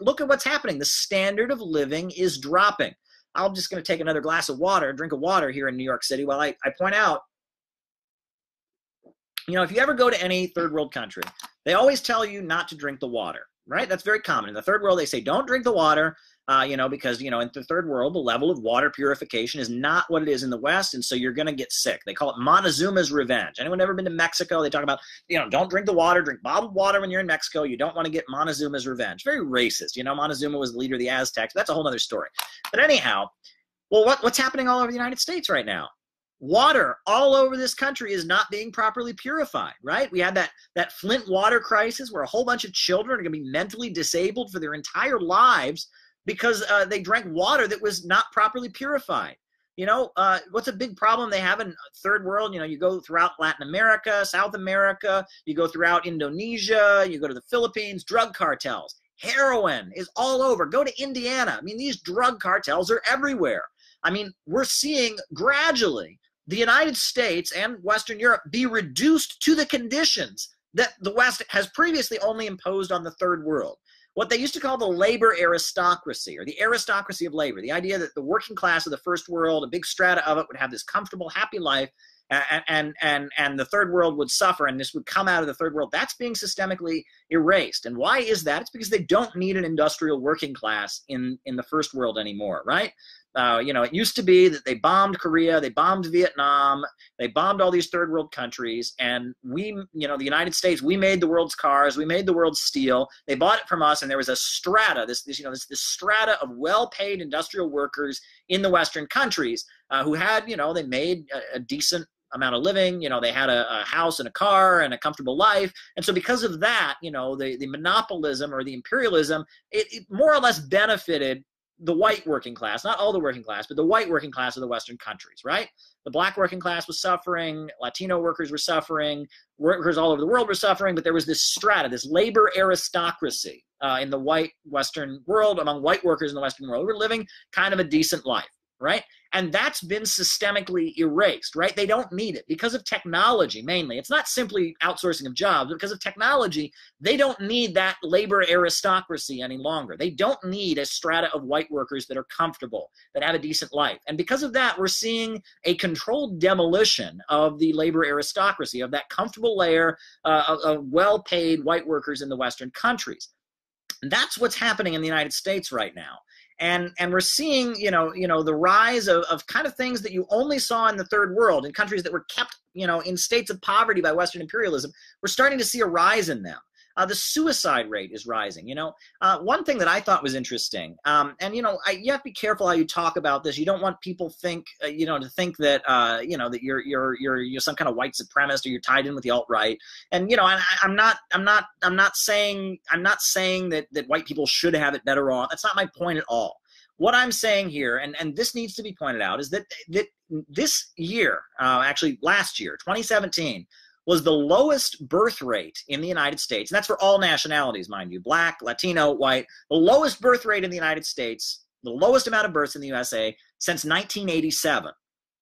look at what's happening. The standard of living is dropping. I'm just going to take another glass of water, drink of water here in New York City while I point out, you know, if you ever go to any third world country, they always tell you not to drink the water, right? That's very common. In the third world, they say, don't drink the water, you know, because, you know, in the third world, the level of water purification is not what it is in the West, and so you're going to get sick. They call it Montezuma's revenge. Anyone ever been to Mexico? They talk about, you know, don't drink the water, drink bottled water when you're in Mexico. You don't want to get Montezuma's revenge. Very racist. You know, Montezuma was the leader of the Aztecs. That's a whole other story. But anyhow, well, what's happening all over the United States right now? Water all over this country is not being properly purified, right? We had that Flint water crisis where a whole bunch of children are going to be mentally disabled for their entire lives because they drank water that was not properly purified. You know, what's a big problem they have in third world? You know, you go throughout Latin America, South America, you go throughout Indonesia, you go to the Philippines, drug cartels. Heroin is all over. Go to Indiana. I mean, these drug cartels are everywhere. I mean, we're seeing gradually the United States and Western Europe be reduced to the conditions that the West has previously only imposed on the third world. What they used to call the labor aristocracy, or the aristocracy of labor, the idea that the working class of the first world, a big strata of it, would have this comfortable, happy life, and the third world would suffer, and this would come out of the third world. That's being systemically erased. And why is that? It's because they don't need an industrial working class in the first world anymore, right? You know, it used to be that they bombed Korea, they bombed Vietnam, they bombed all these third world countries, and we, you know, the United States, we made the world's cars, we made the world's steel, they bought it from us, and there was a strata, this strata of well-paid industrial workers in the Western countries who had, you know, they made a decent amount of living, you know, they had a house and a car and a comfortable life, and so because of that, you know, the monopolism or the imperialism, it more or less benefited the white working class, not all the working class, but the white working class of the Western countries, right? The black working class was suffering, Latino workers were suffering, workers all over the world were suffering, but there was this strata, this labor aristocracy in the white Western world, among white workers in the Western world. We were living kind of a decent life, right? And that's been systemically erased, right? They don't need it because of technology, mainly. It's not simply outsourcing of jobs, but because of technology, they don't need that labor aristocracy any longer. They don't need a strata of white workers that are comfortable, that have a decent life. And because of that, we're seeing a controlled demolition of the labor aristocracy, of that comfortable layer of well-paid white workers in the Western countries. And that's what's happening in the United States right now. And we're seeing, you know, the rise of kind of things that you only saw in the third world, in countries that were kept, you know, in states of poverty by Western imperialism. We're starting to see a rise in them. The suicide rate is rising. You know, one thing that I thought was interesting, and, you know, you have to be careful how you talk about this. You don't want people think, you know, to think that, you know, that you're some kind of white supremacist or you're tied in with the alt-right. And, you know, I'm not saying that white people should have it better off. That's not my point at all. What I'm saying here, and this needs to be pointed out, is that this year, actually last year, 2017, was the lowest birth rate in the United States, and that's for all nationalities, mind you, black, Latino, white, the lowest birth rate in the United States, the lowest amount of births in the USA since 1987.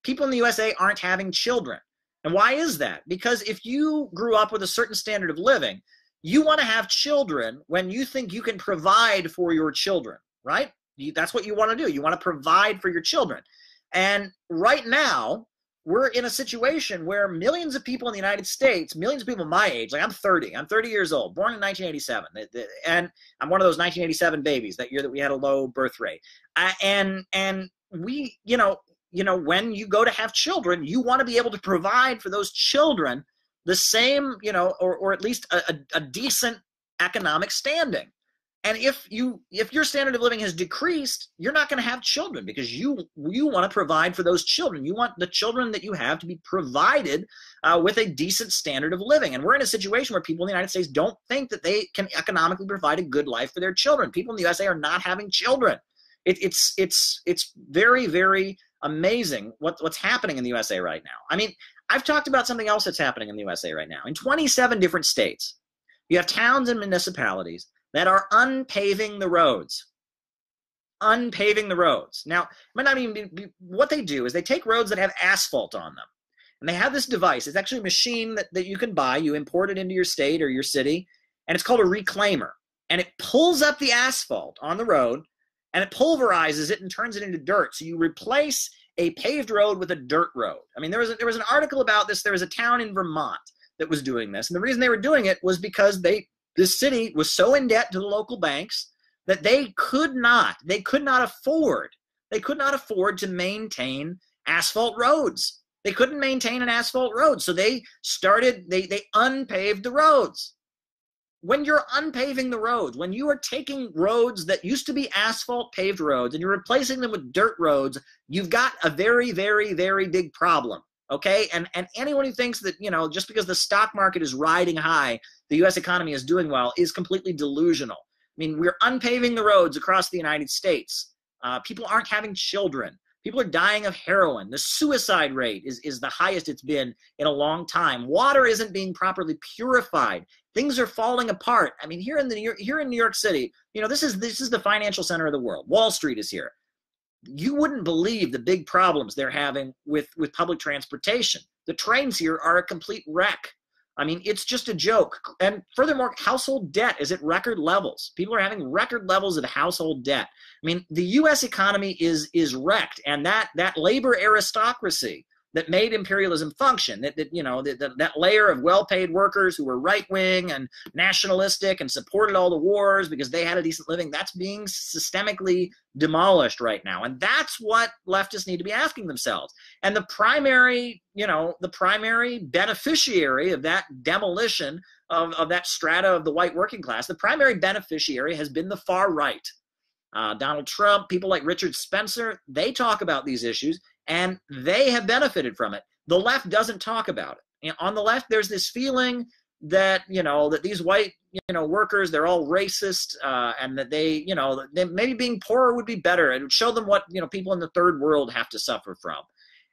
People in the USA aren't having children. And why is that? Because if you grew up with a certain standard of living, you want to have children when you think you can provide for your children, right? That's what you want to do. You want to provide for your children. And right now, we're in a situation where millions of people in the United States, millions of people my age, like I'm 30 years old, born in 1987, and I'm one of those 1987 babies, that year that we had a low birth rate. And we, you know, when you go to have children, you want to be able to provide for those children the same, you know, or at least a decent economic standing. And if your standard of living has decreased, you're not going to have children because you want to provide for those children. You want the children that you have to be provided with a decent standard of living. And we're in a situation where people in the United States don't think that they can economically provide a good life for their children. People in the USA are not having children. It's very, very amazing what's happening in the USA right now. I mean, I've talked about something else that's happening in the USA right now. In 27 different states, you have towns and municipalities that are unpaving the roads. Unpaving the roads. Now, it might not even be what they do is they take roads that have asphalt on them. And they have this device. It's actually a machine that you can buy. You import it into your state or your city, and it's called a reclaimer. and it pulls up the asphalt on the road, and it pulverizes it and turns it into dirt. So you replace a paved road with a dirt road. I mean, there was an article about this. There was a town in Vermont that was doing this, and the reason they were doing it was because this city was so in debt to the local banks that they could not afford to maintain asphalt roads. They couldn't maintain an asphalt road, so they unpaved the roads. When you're unpaving the roads, when you are taking roads that used to be asphalt paved roads and you're replacing them with dirt roads, you've got a very, very, very big problem. Okay, and anyone who thinks that, you know, just because the stock market is riding high, the U.S. economy is doing well is completely delusional. I mean, we're unpaving the roads across the United States. People aren't having children. People are dying of heroin. The suicide rate is the highest it's been in a long time. Water isn't being properly purified. Things are falling apart. I mean, here in New York City, you know, this is the financial center of the world. Wall Street is here. You wouldn't believe the big problems they're having with public transportation. The trains here are a complete wreck. I mean, it's just a joke. And furthermore, household debt is at record levels. People are having record levels of household debt. I mean, the U.S. economy is wrecked, and that labor aristocracy that made imperialism function, that layer of well-paid workers who were right-wing and nationalistic and supported all the wars because they had a decent living, that's being systemically demolished right now. And that's what leftists need to be asking themselves. And the primary beneficiary of that demolition of that strata of the white working class, the primary beneficiary has been the far right. Donald Trump, people like Richard Spencer, they talk about these issues, and they have benefited from it. The left doesn't talk about it. You know, on the left, there's this feeling that, that these white, workers, they're all racist, and that they maybe being poorer would be better. It would show them what, people in the third world have to suffer from.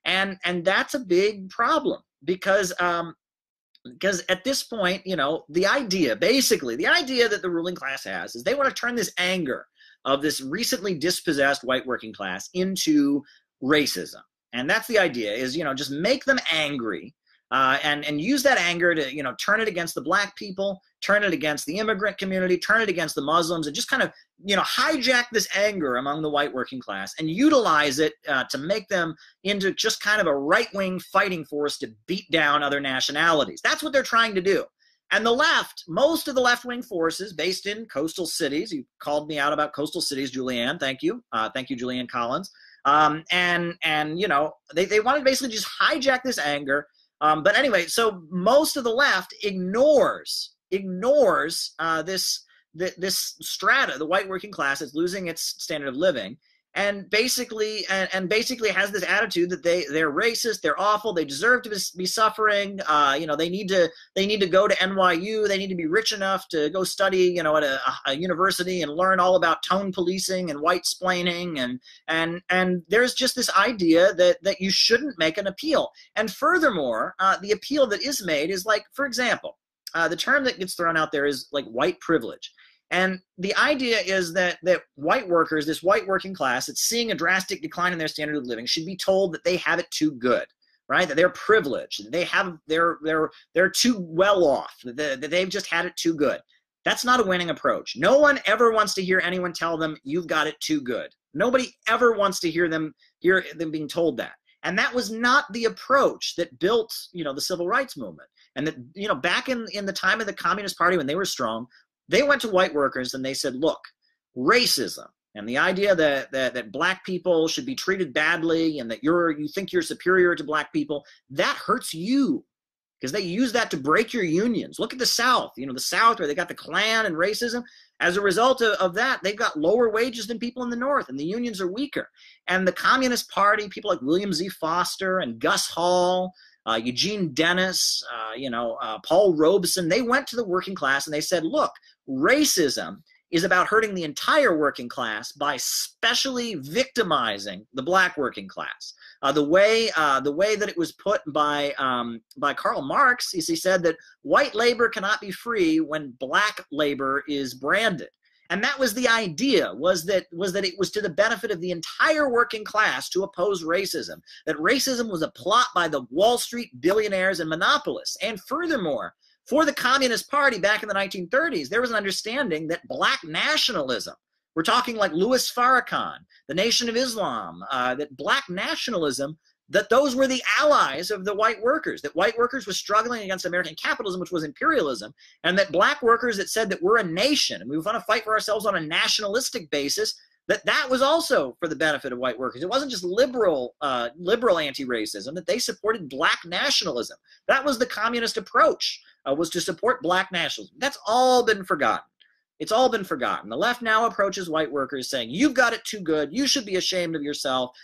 And that's a big problem because at this point, the idea that the ruling class has is they want to turn this anger of this recently dispossessed white working class into racism. And that's the idea, is, just make them angry and use that anger to, turn it against the black people, turn it against the immigrant community, turn it against the Muslims, and just kind of, hijack this anger among the white working class and utilize it to make them into just kind of a right-wing fighting force to beat down other nationalities. That's what they're trying to do. And the left, most of the left-wing forces based in coastal cities, you called me out about coastal cities, Julianne, thank you. Thank you, Julianne Collins. They want to basically just hijack this anger. But anyway, so most of the left ignores this strata, the white working class is losing its standard of living, and basically has this attitude that they're racist, they're awful, they deserve to be suffering. They need to go to NYU, they need to be rich enough to go study, at a university and learn all about tone policing and white splaining, and there's just this idea that you shouldn't make an appeal. And furthermore, the appeal that is made is, like, for example, the term that gets thrown out there is like white privilege. And the idea is that white workers, this white working class that's seeing a drastic decline in their standard of living, should be told that they have it too good, right? That they're privileged, that they're too well off, that they've just had it too good. That's not a winning approach. No one ever wants to hear anyone tell them you've got it too good. Nobody ever wants to hear them being told that. And that was not the approach that built, the civil rights movement. And that, back in the time of the Communist Party when they were strong, they went to white workers and they said, look, racism and the idea that black people should be treated badly and that you think you're superior to black people, that hurts you, because they use that to break your unions. Look at the South, the South where they got the Klan and racism. As a result of that, they've got lower wages than people in the North, and the unions are weaker. And the Communist Party, people like William Z. Foster and Gus Hall, Eugene Dennis, Paul Robeson, they went to the working class and they said, look, racism is about hurting the entire working class by specially victimizing the black working class. The way that it was put by Karl Marx is he said that white labor cannot be free when black labor is branded. And that was the idea, was that it was to the benefit of the entire working class to oppose racism, that racism was a plot by the Wall Street billionaires and monopolists. And furthermore, For the Communist Party back in the 1930s, there was an understanding that black nationalism, we're talking like Louis Farrakhan, the Nation of Islam, that black nationalism, that those were the allies of the white workers, that white workers were struggling against American capitalism, which was imperialism, and that black workers that said that we're a nation and we want to fight for ourselves on a nationalistic basis, that was also for the benefit of white workers. It wasn't just liberal anti-racism, that they supported black nationalism. That was the communist approach, was to support black nationalism. That's all been forgotten. It's all been forgotten. The left now approaches white workers saying, you've got it too good. You should be ashamed of yourself.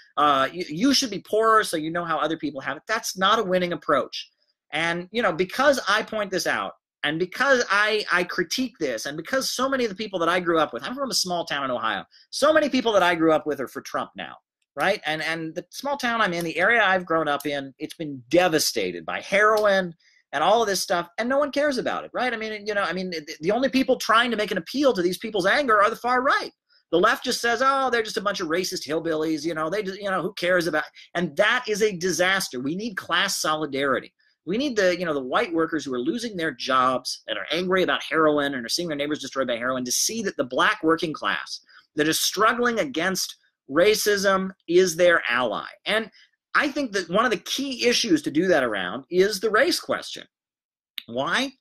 You should be poorer so you know how other people have it. That's not a winning approach. And, you know, because I point this out, and because I critique this, and because so many of the people that I grew up with, I'm from a small town in Ohio, so many people that I grew up with are for Trump now, right? And the small town I'm in, the area I've grown up in, it's been devastated by heroin and all of this stuff, and no one cares about it, right? I mean, you know, the only people trying to make an appeal to these people's anger are the far right. The left just says, oh, they're just a bunch of racist hillbillies, you know, who cares about, and that is a disaster. We need class solidarity. We need the white workers who are losing their jobs and are angry about heroin and are seeing their neighbors destroyed by heroin to see that the black working class that is struggling against racism is their ally. And I think that one of the key issues to do that around is the race question. Why?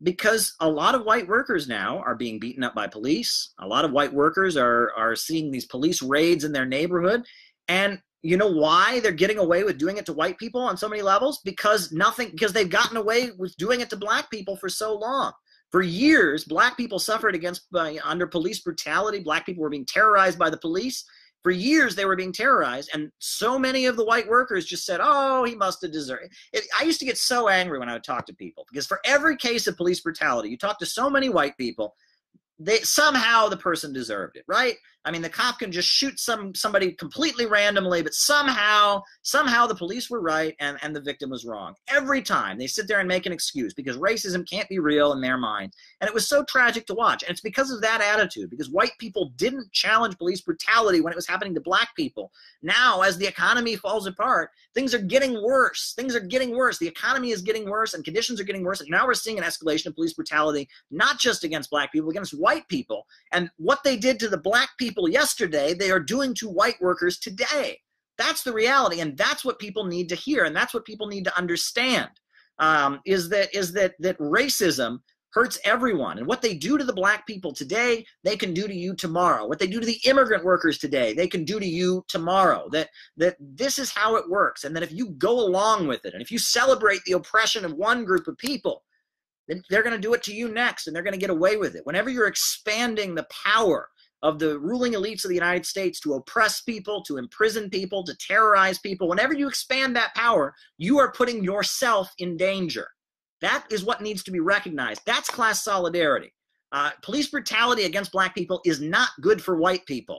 Because a lot of white workers now are being beaten up by police. A lot of white workers are seeing these police raids in their neighborhood. And you know why they're getting away with doing it to white people on so many levels? Because they've gotten away with doing it to black people for so long. For years, black people suffered under police brutality. Black people were being terrorized by the police. For years, they were being terrorized, and so many of the white workers just said, oh, he must have deserved it. I used to get so angry when I would talk to people, because for every case of police brutality, you talk to so many white people, somehow the person deserved it, right? I mean, the cop can just shoot somebody completely randomly, but somehow the police were right and the victim was wrong. Every time they sit there and make an excuse because racism can't be real in their mind. And it was so tragic to watch. And it's because of that attitude, because white people didn't challenge police brutality when it was happening to black people. Now, as the economy falls apart, things are getting worse. Things are getting worse. The economy is getting worse and conditions are getting worse. And now we're seeing an escalation of police brutality, not just against black people, against white people. And what they did to the black people yesterday, they are doing to white workers today. That's the reality, and that's what people need to hear, and that's what people need to understand. Is that racism hurts everyone, and what they do to the black people today, they can do to you tomorrow. What they do to the immigrant workers today, they can do to you tomorrow. That this is how it works, and that if you go along with it, and if you celebrate the oppression of one group of people, then they're going to do it to you next, and they're going to get away with it. Whenever you're expanding the power of the ruling elites of the United States to oppress people, to imprison people, to terrorize people, whenever you expand that power, you are putting yourself in danger. That is what needs to be recognized. That's class solidarity. Police brutality against black people is not good for white people.